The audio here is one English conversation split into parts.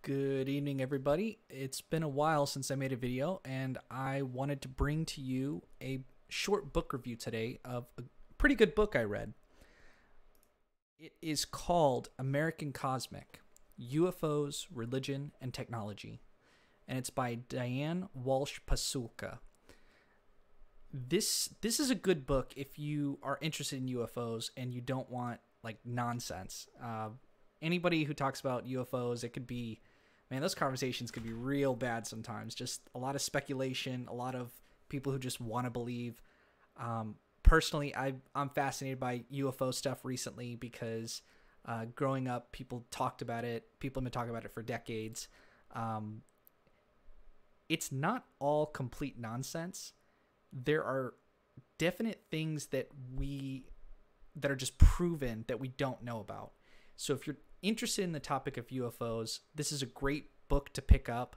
Good evening, everybody. It's been a while since I made a video, and I wanted to bring to you a short book review today of a pretty good book I read. It is called American Cosmic: UFOs, Religion, and Technology, and it's by Diane Walsh Pasulka. This is a good book if you are interested in UFOs and you don't want like nonsense. Anybody who talks about UFOs, it could be, man, those conversations could be real bad sometimes. Just a lot of speculation, a lot of people who just want to believe. Personally, I'm fascinated by UFO stuff recently because growing up, people talked about it. People have been talking about it for decades. It's not all complete nonsense. There are definite things that are just proven that we don't know about. So if you're interested in the topic of UFOs, this is a great book to pick up.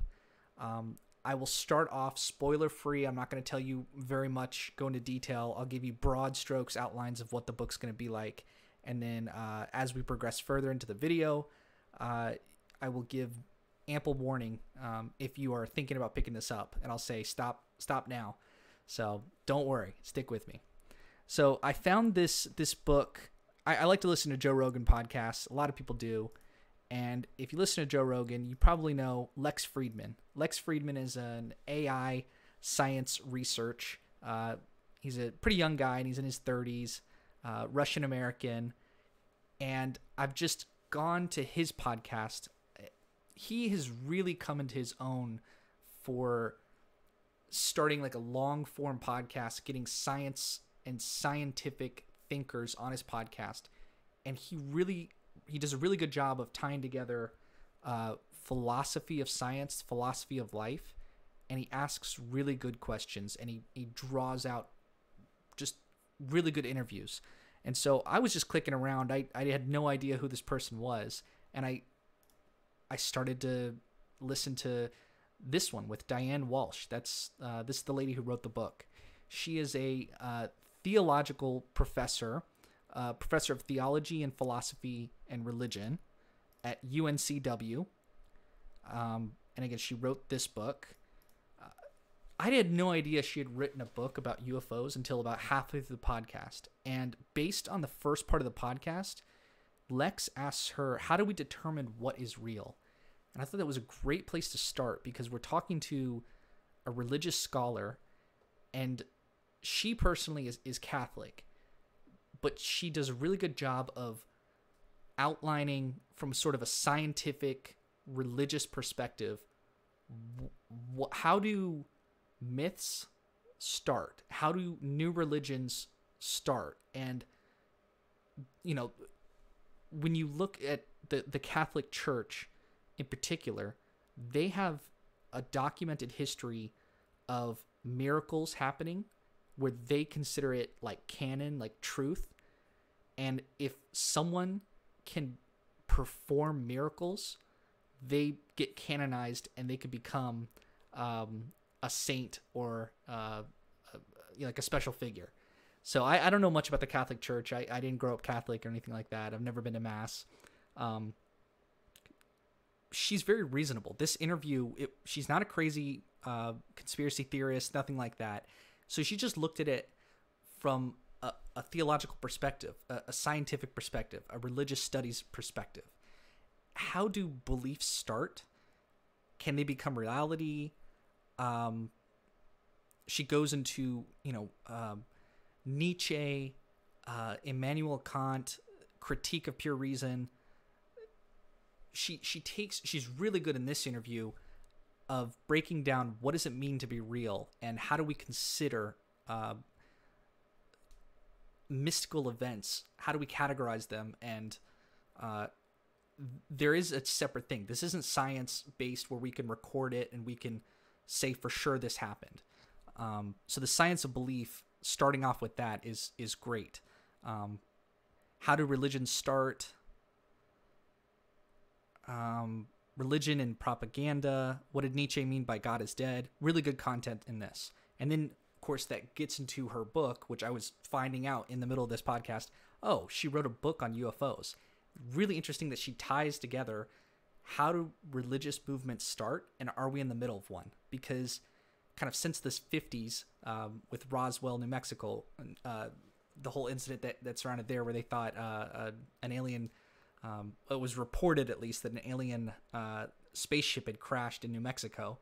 I will start off spoiler free. I'm not going to tell you very much, go into detail. I'll give you broad strokes, outlines of what the book's going to be like. And then as we progress further into the video, I will give ample warning if you are thinking about picking this up. And I'll say, stop now. So don't worry, stick with me. So I found this book. I like to listen to Joe Rogan podcasts. A lot of people do. And if you listen to Joe Rogan, you probably know Lex Fridman. Lex Fridman is an AI science research. He's a pretty young guy, and he's in his 30s, Russian-American. And I've just gone to his podcast. He has really come into his own for starting like a long-form podcast, getting science and scientific thinkers on his podcast, and he does a really good job of tying together philosophy of science, philosophy of life, and he asks really good questions, and he draws out just really good interviews. And so I was just clicking around. I had no idea who this person was, and I started to listen to this one with Diane Walsh. This is the lady who wrote the book. She is a theological professor, professor of theology and philosophy and religion at UNCW. And again, she wrote this book. I had no idea she had written a book about UFOs until about halfway through the podcast. And based on the first part of the podcast, Lex asks her, how do we determine what is real? And I thought that was a great place to start because we're talking to a religious scholar, and she personally is Catholic, but she does a really good job of outlining from sort of a scientific, religious perspective, how do myths start? How do new religions start? And, you know, when you look at the Catholic Church in particular, they have a documented history of miracles happening where they consider it like canon, like truth. And if someone can perform miracles, they get canonized and they could become a saint or like a special figure. So I don't know much about the Catholic Church. I didn't grow up Catholic or anything like that. I've never been to Mass. She's very reasonable. This interview, she's not a crazy conspiracy theorist, nothing like that. So she just looked at it from a theological perspective, a scientific perspective, a religious studies perspective. How do beliefs start? Can they become reality? She goes into, Nietzsche, Immanuel Kant, critique of pure reason. She's really good in this interview of breaking down what does it mean to be real and how do we consider mystical events, how do we categorize them, and there is a separate thing. This isn't science based where we can record it and we can say for sure this happened. So the science of belief, starting off with that, is great. How do religions start? Religion and propaganda. What did Nietzsche mean by God is dead? Really good content in this. And then, of course, that gets into her book, which I was finding out in the middle of this podcast. Oh, she wrote a book on UFOs. Really interesting that she ties together how do religious movements start, and are we in the middle of one? Because kind of since the 50s, with Roswell, New Mexico, the whole incident that surrounded there, where they thought an alien, it was reported at least that an alien spaceship had crashed in New Mexico.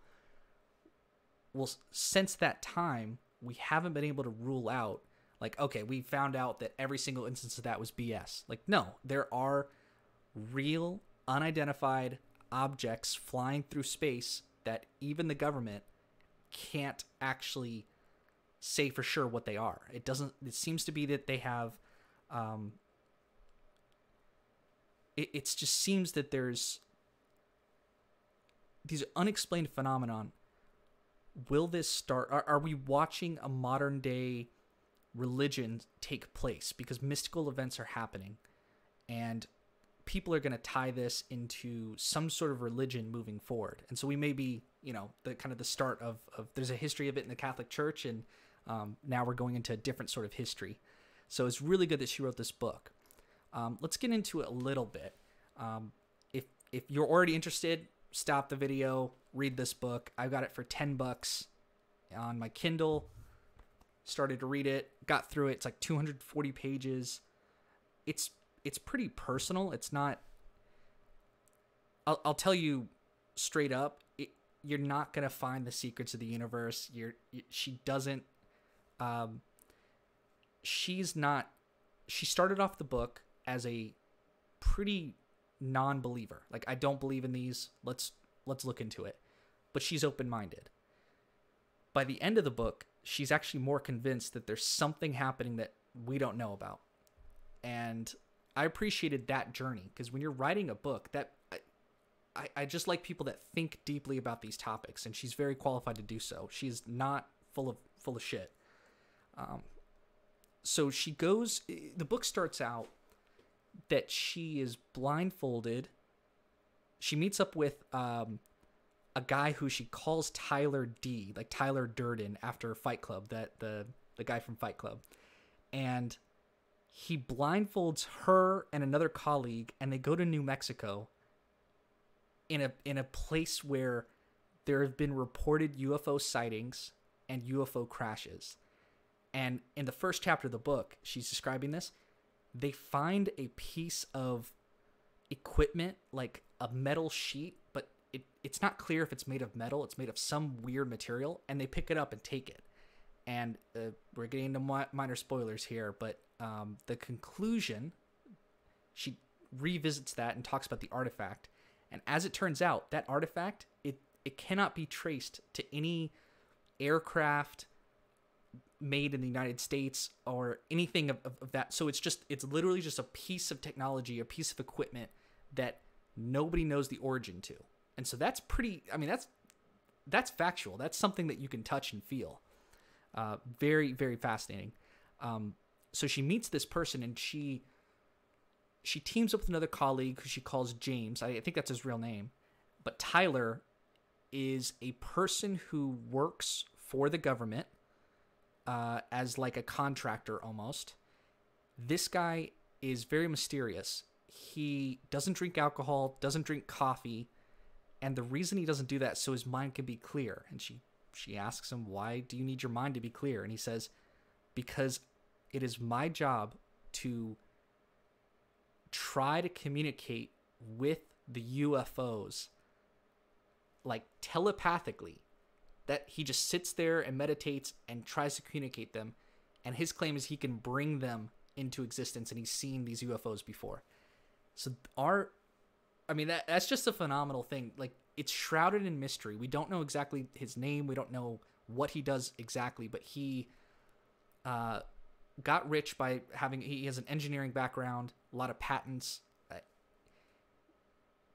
Well, since that time, we haven't been able to rule out, like, okay, we found out that every single instance of that was BS. Like, no, there are real unidentified objects flying through space that even the government can't actually say for sure what they are. It seems to be that they have, it just seems that there's these unexplained phenomenon. Will this start? Are we watching a modern day religion take place? Because mystical events are happening, and people are going to tie this into some sort of religion moving forward. And so we may be, the kind of the start of there's a history of it in the Catholic Church, and now we're going into a different sort of history. So it's really good that she wrote this book. Let's get into it a little bit. If you're already interested, stop the video, read this book. I got it for $10 on my Kindle. Started to read it, got through it. It's like 240 pages. It's pretty personal. It's not. I'll tell you straight up. You're not gonna find the secrets of the universe. She doesn't. She's not. She started off the book as a pretty non-believer. Like, I don't believe in these. Let's look into it. But she's open-minded. By the end of the book, she's actually more convinced that there's something happening that we don't know about. And I appreciated that journey, because when you're writing a book, that I just like people that think deeply about these topics, and she's very qualified to do so. She's not full of shit. So she goes. The book starts out that she is blindfolded. She meets up with a guy who she calls Tyler D, like Tyler Durden, after Fight Club, that the guy from Fight Club, and he blindfolds her and another colleague, and they go to New Mexico in a place where there have been reported UFO sightings and UFO crashes. And in the first chapter of the book, she's describing this. They find a piece of equipment, like a metal sheet, but it's not clear if it's made of metal. It's made of some weird material, and they pick it up and take it. And we're getting into minor spoilers here, but the conclusion, she revisits that and talks about the artifact. And as it turns out, that artifact, it cannot be traced to any aircraft made in the United States or anything of that. So it's literally just a piece of technology, a piece of equipment that nobody knows the origin to. And so that's pretty, I mean, that's factual. That's something that you can touch and feel. Very, very fascinating. So she meets this person, and she teams up with another colleague who she calls James. I think that's his real name. But Tyler is a person who works for the government as like a contractor almost. This guy is very mysterious. He doesn't drink alcohol, doesn't drink coffee, and the reason he doesn't do that is so his mind can be clear. And she asks him, "Why do you need your mind to be clear?" And he says, "Because it is my job to try to communicate with the UFOs, like telepathically." That he just sits there and meditates and tries to communicate them. And his claim is he can bring them into existence, and he's seen these UFOs before. So that's just a phenomenal thing. Like, it's shrouded in mystery. We don't know exactly his name. We don't know what he does exactly, but he got rich by he has an engineering background, a lot of patents.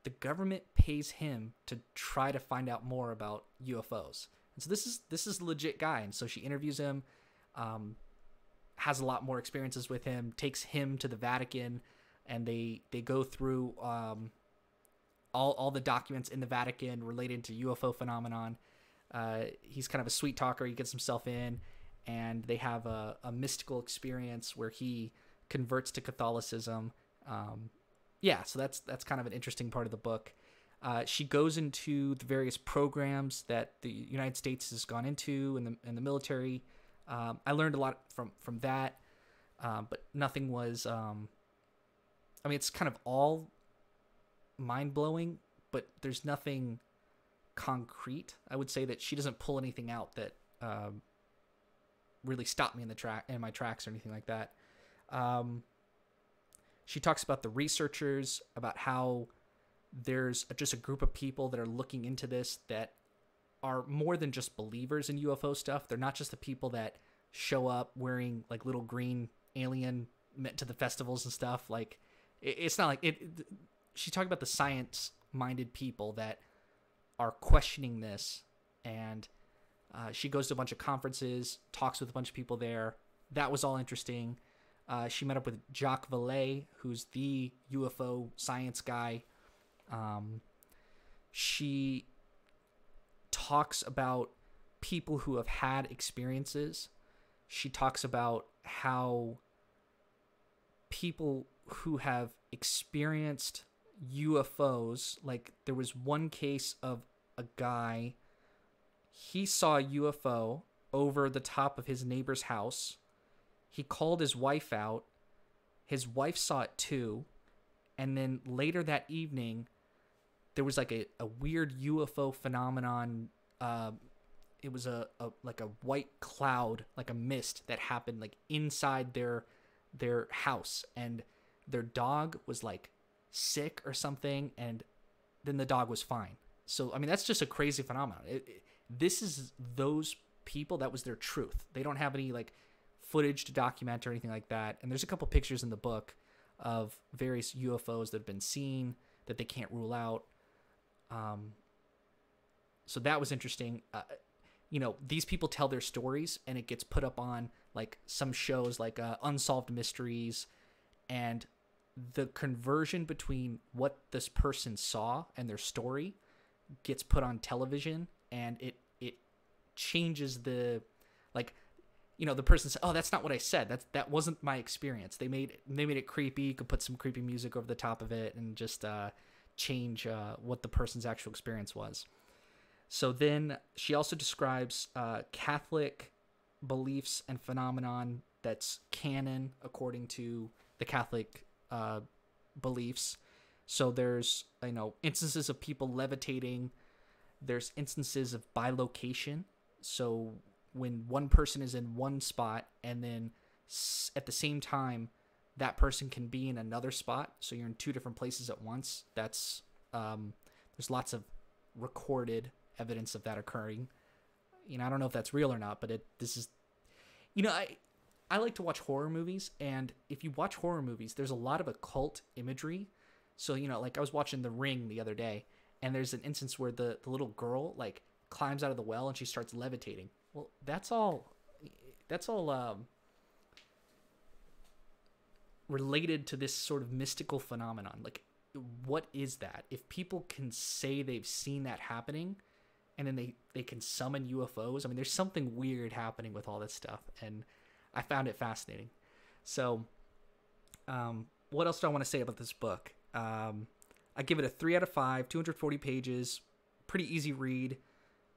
The government pays him to try to find out more about UFOs. And so this is a legit guy. And so she interviews him, has a lot more experiences with him, takes him to the Vatican, and they go through all the documents in the Vatican related to UFO phenomenon. He's kind of a sweet talker. He gets himself in, and they have a mystical experience where he converts to Catholicism. So that's kind of an interesting part of the book. She goes into the various programs that the United States has gone into in the military. I learned a lot from that, but nothing was. I mean, it's kind of all mind blowing, but there's nothing concrete. I would say that she doesn't pull anything out that really stopped me in my tracks or anything like that. She talks about the researchers, about how there's just a group of people that are looking into this that are more than just believers in UFO stuff. They're not just the people that show up wearing like little green alien meant to the festivals and stuff. Like it's not like it. She talked about the science-minded people that are questioning this, and she goes to a bunch of conferences, talks with a bunch of people there. That was all interesting. She met up with Jacques Vallée, who's the UFO science guy. She talks about people who have had experiences. She talks about how people who have experienced UFOs, like there was one case of a guy, he saw a UFO over the top of his neighbor's house. He called his wife out. His wife saw it too. And then later that evening, there was like a weird UFO phenomenon. It was like a white cloud, like a mist that happened like inside their house, and their dog was like sick or something, and then the dog was fine. So I mean, that's just a crazy phenomenon. This is those people, that was their truth. They don't have any like footage to document or anything like that. And there's a couple pictures in the book of various UFOs that have been seen that they can't rule out. So that was interesting. These people tell their stories, and it gets put up on like some shows like Unsolved Mysteries, and the conversion between what this person saw and their story gets put on television, and it changes the, like, the person said, "Oh, that's not what I said. That wasn't my experience." They made it creepy. You could put some creepy music over the top of it and just change what the person's actual experience was. So then she also describes Catholic beliefs and phenomenon that's canon according to the Catholic beliefs. So there's instances of people levitating. There's instances of bilocation. So when one person is in one spot, and then at the same time that person can be in another spot, so you're in two different places at once. That's there's lots of recorded evidence of that occurring. I don't know if that's real or not, but this is, I like to watch horror movies, and if you watch horror movies, there's a lot of occult imagery. So, like I was watching The Ring the other day, and there's an instance where the little girl like climbs out of the well and she starts levitating. Well, that's all related to this sort of mystical phenomenon. Like, what is that? If people can say they've seen that happening, and then they can summon UFOs, I mean, there's something weird happening with all this stuff, and I found it fascinating. So, what else do I want to say about this book? I give it a 3 out of 5, 240 pages, pretty easy read.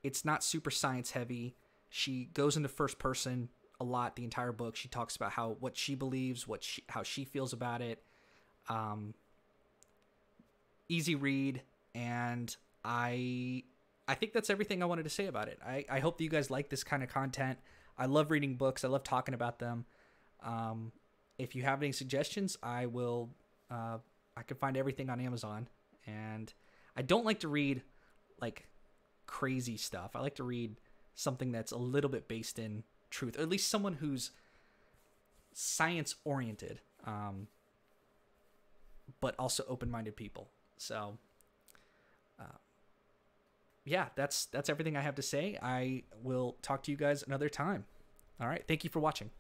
It's not super science heavy. She goes into first person a lot the entire book. She talks about what she believes, how she feels about it. Easy read, and I think that's everything I wanted to say about it. I hope that you guys like this kind of content. I love reading books. I love talking about them. If you have any suggestions, I will. I can find everything on Amazon, and I don't like to read like crazy stuff. I like to read something that's a little bit based in truth, or at least someone who's science oriented, but also open-minded people. So, yeah, that's everything I have to say. I will talk to you guys another time. All right. Thank you for watching.